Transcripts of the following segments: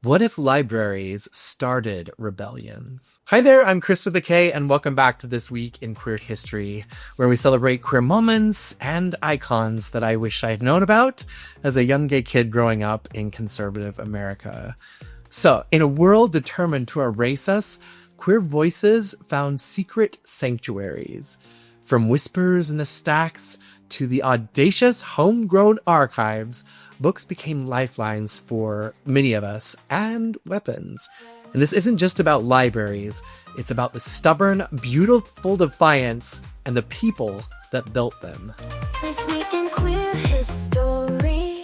What if libraries started rebellions? Hi there, I'm Chris with a K, and welcome back to This Week in Queer History, where we celebrate queer moments and icons that I wish I had known about as a young gay kid growing up in conservative America. So, in a world determined to erase us, queer voices found secret sanctuaries. From whispers in the stacks to the audacious homegrown archives, books became lifelines for many of us and weapons. And this isn't just about libraries, it's about the stubborn, beautiful defiance and the people that built them. This week in queer history,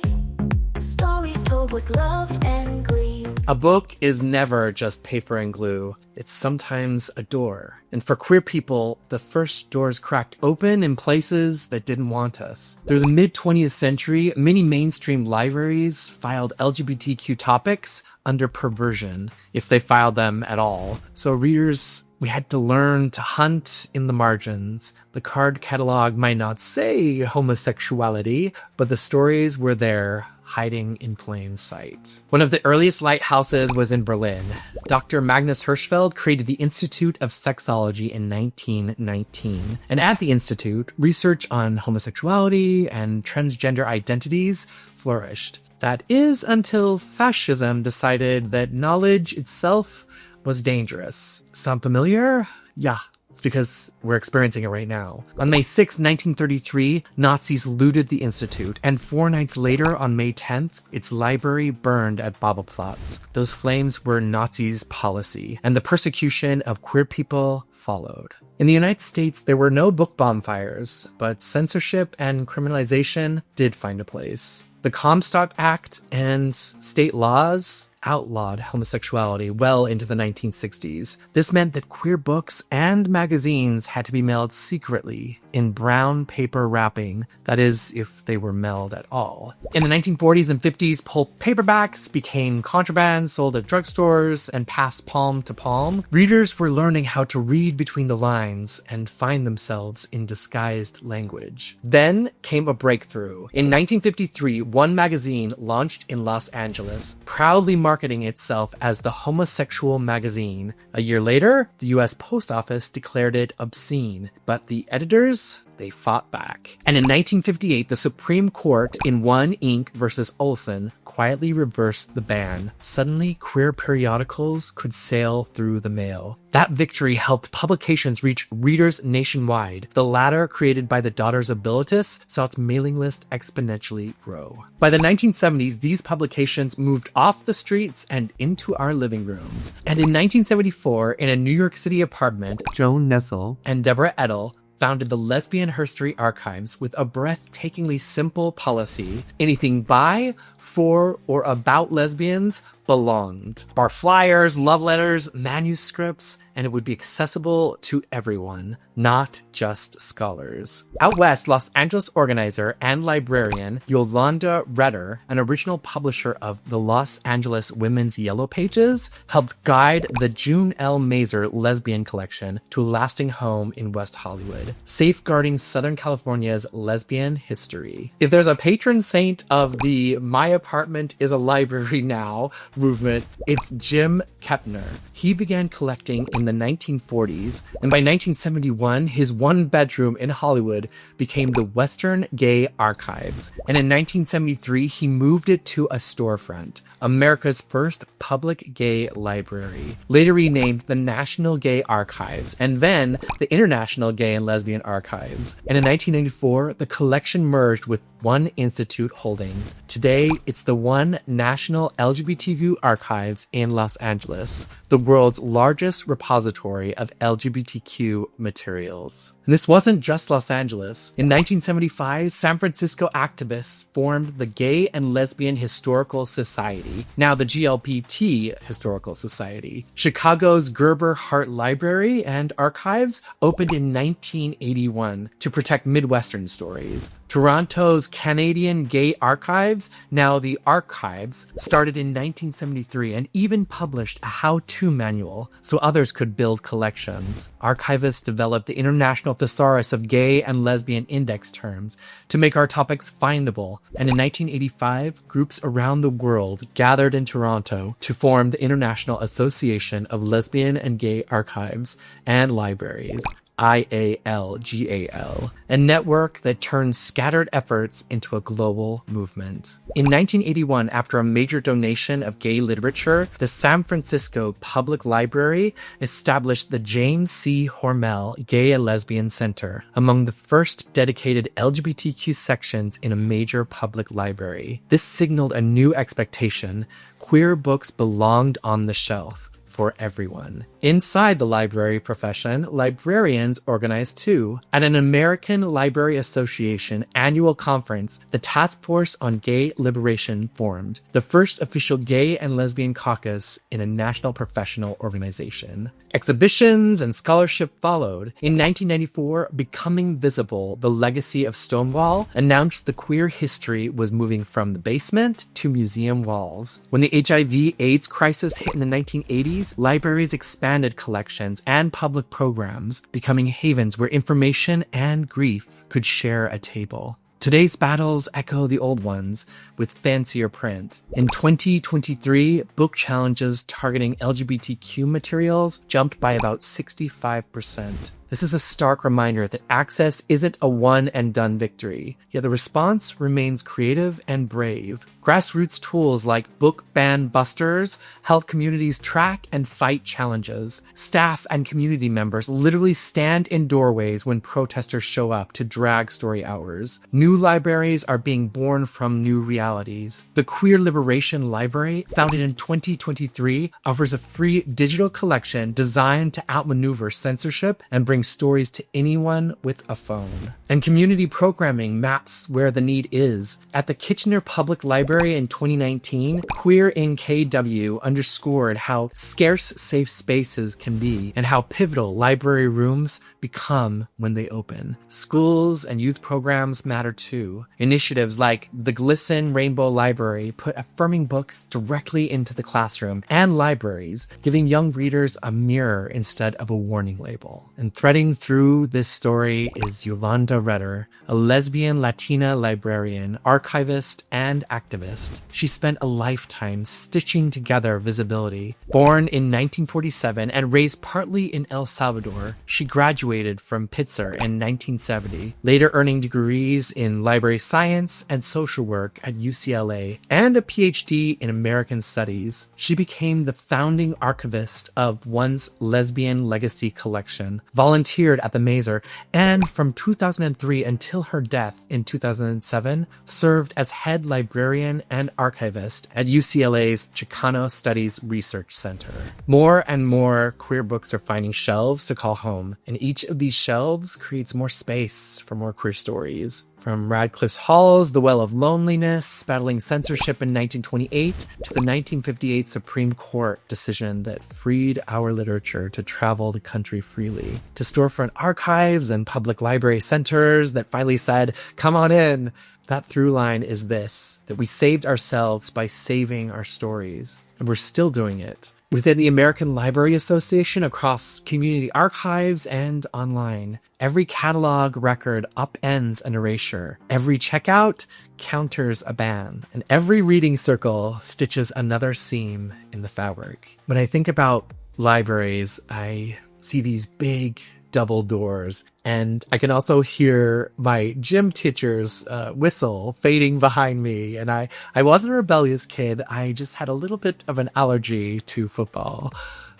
stories told with love and glee. A book is never just paper and glue. It's sometimes a door. And for queer people, the first doors cracked open in places that didn't want us. Through the mid-20th century, many mainstream libraries filed LGBTQ topics under perversion, if they filed them at all. So readers, we had to learn to hunt in the margins. The card catalog might not say homosexuality, but the stories were there, hiding in plain sight. One of the earliest lighthouses was in Berlin. Dr. Magnus Hirschfeld created the Institute of Sexology in 1919. And at the Institute, research on homosexuality and transgender identities flourished. That is until fascism decided that knowledge itself was dangerous. Sound familiar? Yeah. It's because we're experiencing it right now. On May 6, 1933, Nazis looted the Institute, and 4 nights later, on May 10th, its library burned at Babelplatz. Those flames were Nazis' policy, and the persecution of queer people followed. In the United States, there were no book bonfires, but censorship and criminalization did find a place. The Comstock Act and state laws outlawed homosexuality well into the 1960s. This meant that queer books and magazines had to be mailed secretly in brown paper wrapping, that is, if they were mailed at all. In the 1940s and 50s, pulp paperbacks became contraband, sold at drugstores, and passed palm to palm. Readers were learning how to read between the lines and find themselves in disguised language. Then came a breakthrough. In 1953, one magazine launched in Los Angeles, proudly marketing itself as the homosexual magazine. A year later, the US Post Office declared it obscene, but the editors, they fought back. And in 1958, the Supreme Court in One Inc. versus Olson quietly reversed the ban. Suddenly, queer periodicals could sail through the mail. That victory helped publications reach readers nationwide. The latter, created by the Daughters of Bilitis, saw its mailing list exponentially grow. By the 1970s, these publications moved off the streets and into our living rooms. And in 1974, in a New York City apartment, Joan Nessel and Deborah Edel founded the Lesbian Herstory Archives with a breathtakingly simple policy: anything by, for, or about lesbians belonged. Bar flyers, love letters, manuscripts, and it would be accessible to everyone, not just scholars. Out west, Los Angeles organizer and librarian Yolanda Redder, an original publisher of the Los Angeles Women's Yellow Pages, helped guide the June L. Mazer Lesbian Collection to a lasting home in West Hollywood, safeguarding Southern California's lesbian history. If there's a patron saint of the My Apartment is a Library Now movement, it's Jim Kepner. He began collecting in the 1940s, and by 1971, his one bedroom in Hollywood became the Western Gay Archives. And in 1973, he moved it to a storefront, America's first public gay library, later renamed the National Gay Archives, and then the International Gay and Lesbian Archives. And in 1994, the collection merged with One Institute Holdings. Today, it's the One National LGBTQ Archives in Los Angeles, the world's largest repository of LGBTQ materials. And this wasn't just Los Angeles. In 1975, San Francisco activists formed the Gay and Lesbian Historical Society, now the GLBT Historical Society. Chicago's Gerber Hart Library and Archives opened in 1981 to protect Midwestern stories. Toronto's Canadian Gay Archives, now the Archives, started in 1973 and even published a how-to manual so others could build collections. Archivists developed the International Thesaurus of Gay and Lesbian Index terms to make our topics findable, and in 1985, groups around the world gathered in Toronto to form the International Association of Lesbian and Gay Archives and Libraries, IALGAL, a network that turned scattered efforts into a global movement. In 1981, after a major donation of gay literature, the San Francisco Public Library established the James C. Hormel Gay and Lesbian Center, among the first dedicated LGBTQ sections in a major public library. This signaled a new expectation: queer books belonged on the shelf for everyone. Inside the library profession, librarians organized too. At an American Library Association annual conference, the Task Force on Gay Liberation formed, the first official gay and lesbian caucus in a national professional organization. Exhibitions and scholarship followed. In 1994, Becoming Visible, The Legacy of Stonewall, announced the queer history was moving from the basement to museum walls. When the HIV/AIDS crisis hit in the 1980s, libraries expanded collections and public programs, becoming havens where information and grief could share a table. Today's battles echo the old ones, with fancier print. In 2023, book challenges targeting LGBTQ materials jumped by about 65%. This is a stark reminder that access isn't a one-and-done victory, yet the response remains creative and brave. Grassroots tools like book ban busters help communities track and fight challenges. Staff and community members literally stand in doorways when protesters show up to drag story hours. New libraries are being born from new realities. The Queer Liberation Library, founded in 2023, offers a free digital collection designed to outmaneuver censorship and bring stories to anyone with a phone. And community programming maps where the need is. At the Kitchener Public Library in 2019, Queer in KW underscored how scarce safe spaces can be and how pivotal library rooms become when they open. Schools and youth programs matter too. Initiatives like the Glisten Rainbow Library put affirming books directly into the classroom, and libraries giving young readers a mirror instead of a warning label. And threading through this story is Yolanda Redder, a lesbian Latina librarian, archivist, and activist. She spent a lifetime stitching together visibility. Born in 1947 and raised partly in El Salvador, she graduated from Pitzer in 1970, later earning degrees in library science and social work at UCLA and a PhD in American Studies. She became the founding archivist of One's Lesbian Legacy Collection, volunteered at the Mazer, and from 2003 until her death in 2007, served as head librarian and archivist at UCLA's Chicano Studies Research Center. More and more queer books are finding shelves to call home, and each of these shelves creates more space for more queer stories. From Radcliffe's Hall's The Well of Loneliness, battling censorship in 1928, to the 1958 Supreme Court decision that freed our literature to travel the country freely, to storefront archives and public library centers that finally said, "Come on in." That through line is this, that we saved ourselves by saving our stories, and we're still doing it. Within the American Library Association, across community archives and online, every catalog record upends an erasure. Every checkout counters a ban. And every reading circle stitches another seam in the fabric. When I think about libraries, I see these big double doors, and I can also hear my gym teacher's whistle fading behind me. And I wasn't a rebellious kid. I just had a little bit of an allergy to football.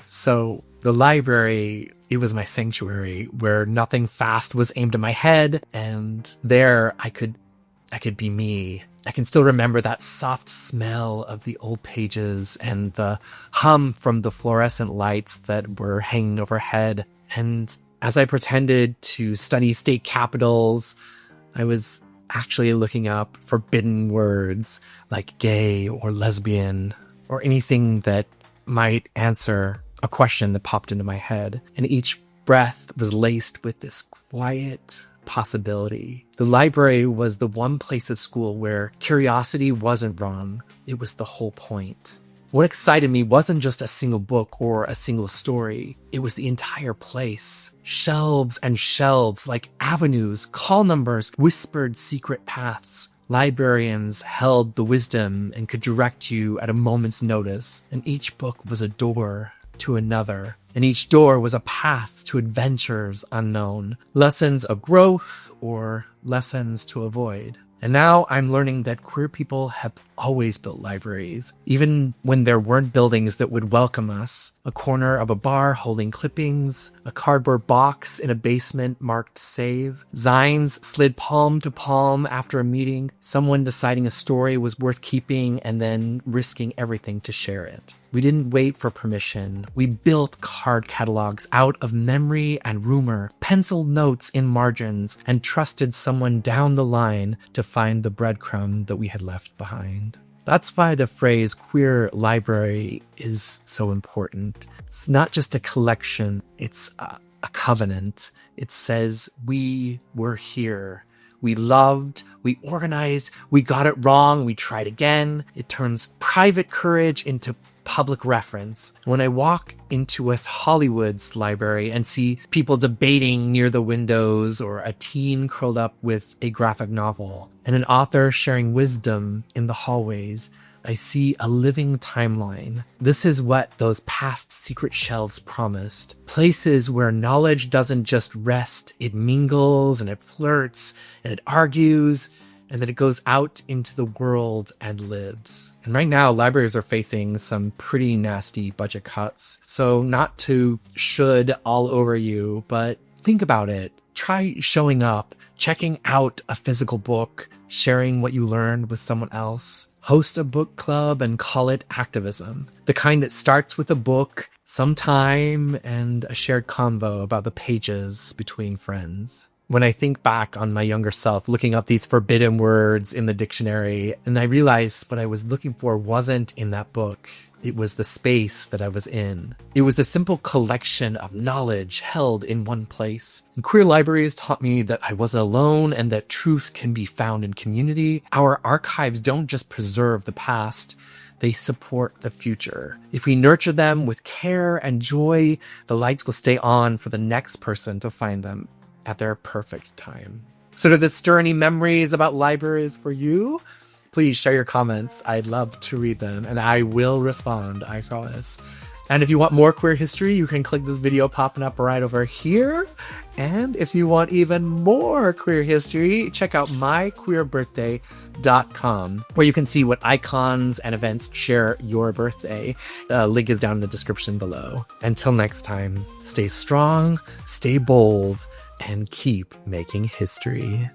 So the library, it was my sanctuary where nothing fast was aimed at my head, and there I could be me. I can still remember that soft smell of the old pages and the hum from the fluorescent lights that were hanging overhead. And as I pretended to study state capitals, I was actually looking up forbidden words like gay or lesbian or anything that might answer a question that popped into my head. And each breath was laced with this quiet possibility. The library was the one place at school where curiosity wasn't wrong. It was the whole point. What excited me wasn't just a single book or a single story. It was the entire place. Shelves and shelves, like avenues, call numbers, whispered secret paths. Librarians held the wisdom and could direct you at a moment's notice, and each book was a door to another, and each door was a path to adventures unknown, lessons of growth or lessons to avoid. And now I'm learning that queer people have always built libraries, even when there weren't buildings that would welcome us. A corner of a bar holding clippings, a cardboard box in a basement marked save, zines slid palm to palm after a meeting, someone deciding a story was worth keeping and then risking everything to share it. We didn't wait for permission. We built card catalogs out of memory and rumor, penciled notes in margins, and trusted someone down the line to find the breadcrumb that we had left behind. That's why the phrase queer library is so important. It's not just a collection, it's a covenant. It says we were here. We loved, we organized, we got it wrong, we tried again. It turns private courage into public reference. When I walk into West Hollywood's library and see people debating near the windows, or a teen curled up with a graphic novel, and an author sharing wisdom in the hallways, I see a living timeline. This is what those past secret shelves promised. Places where knowledge doesn't just rest, it mingles and it flirts and it argues, and then it goes out into the world and lives. And right now, libraries are facing some pretty nasty budget cuts. So not to should all over you, but think about it. Try showing up, checking out a physical book, sharing what you learned with someone else. Host a book club and call it activism. The kind that starts with a book, some time, and a shared convo about the pages between friends. When I think back on my younger self, looking up these forbidden words in the dictionary, and I realized what I was looking for wasn't in that book. It was the space that I was in. It was the simple collection of knowledge held in one place. And queer libraries taught me that I wasn't alone and that truth can be found in community. Our archives don't just preserve the past, they support the future. If we nurture them with care and joy, the lights will stay on for the next person to find them at their perfect time. So did this stir any memories about libraries for you? Please share your comments. I'd love to read them, and I will respond, I promise. And if you want more queer history, you can click this video popping up right over here. And if you want even more queer history, check out myqueerbirthday.com, where you can see what icons and events share your birthday. Link is down in the description below. Until next time, stay strong, stay bold, and keep making history.